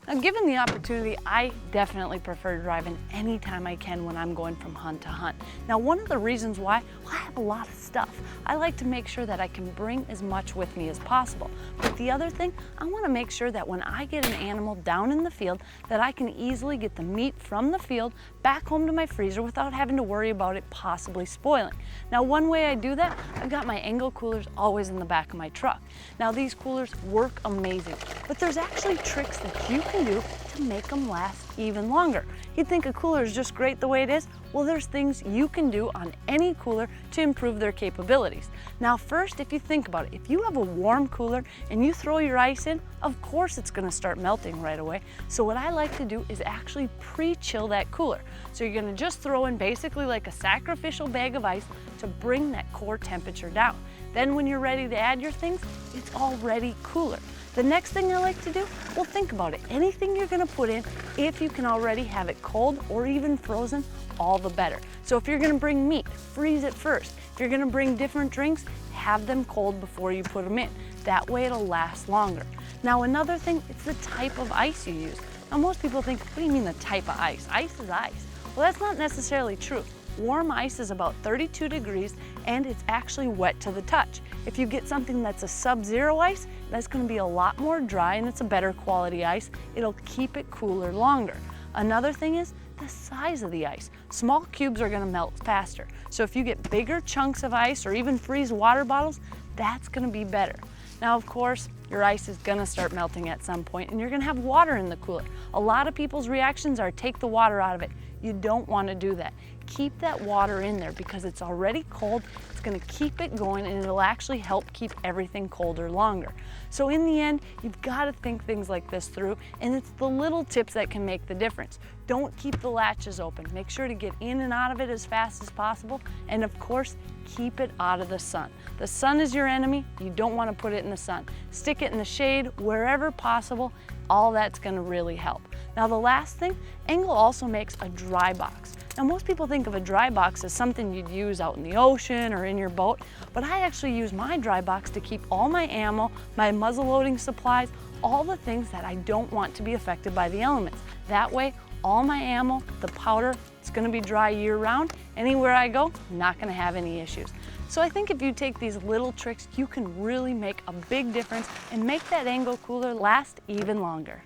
Now, given the opportunity, I definitely prefer driving anytime I can when I'm going from hunt to hunt. Now, one of the reasons why, well, I have a lot of stuff. I like to make sure that I can bring as much with me as possible. But the other thing, I want to make sure that when I get an animal down in the field, that I can easily get the meat from the field back home to my freezer without having to worry about it possibly spoiling. Now, one way I do that, I've got my Engel coolers always in the back of my truck. Now, these coolers work amazing, but there's actually tricks that you can do to make them last even longer. You'd think a cooler is just great the way it is. Well, there's things you can do on any cooler to improve their capabilities. Now, first, if you think about it, if you have a warm cooler and you throw your ice in, of course it's going to start melting right away. So what I like to do is actually pre-chill that cooler. So you're going to just throw in basically like a sacrificial bag of ice to bring that core temperature down. Then when you're ready to add your things, it's already cooler. The next thing I like to do, well, think about it. Anything you're gonna put in, if you can already have it cold or even frozen, all the better. So if you're gonna bring meat, freeze it first. If you're gonna bring different drinks, have them cold before you put them in. That way it'll last longer. Now, another thing, it's the type of ice you use. Now, most people think, what do you mean the type of ice? Ice is ice. Well, that's not necessarily true. Warm ice is about 32 degrees and it's actually wet to the touch. If you get something that's a sub-zero ice, that's going to be a lot more dry and it's a better quality ice. It'll keep it cooler longer. Another thing is the size of the ice. Small cubes are going to melt faster. So if you get bigger chunks of ice or even freeze water bottles, that's going to be better. Now, of course, your ice is going to start melting at some point and you're going to have water in the cooler. A lot of people's reactions are take the water out of it. You don't want to do that. Keep that water in there because it's already cold. It's going to keep it going and it'll actually help keep everything colder longer. So in the end, you've got to think things like this through, and it's the little tips that can make the difference. Don't keep the latches open. Make sure to get in and out of it as fast as possible, and of course, keep it out of the sun. The sun is your enemy. You don't want to put it in the sun. Stick it in the shade wherever possible. All that's going to really help. Now, the last thing, Engel also makes a dry box. Now, most people think of a dry box as something you'd use out in the ocean or in your boat, but I actually use my dry box to keep all my ammo, my muzzle loading supplies, all the things that I don't want to be affected by the elements. That way, all my ammo, the powder, it's going to be dry year round. Anywhere I go, I'm not going to have any issues. So I think if you take these little tricks, you can really make a big difference and make that Engel cooler last even longer.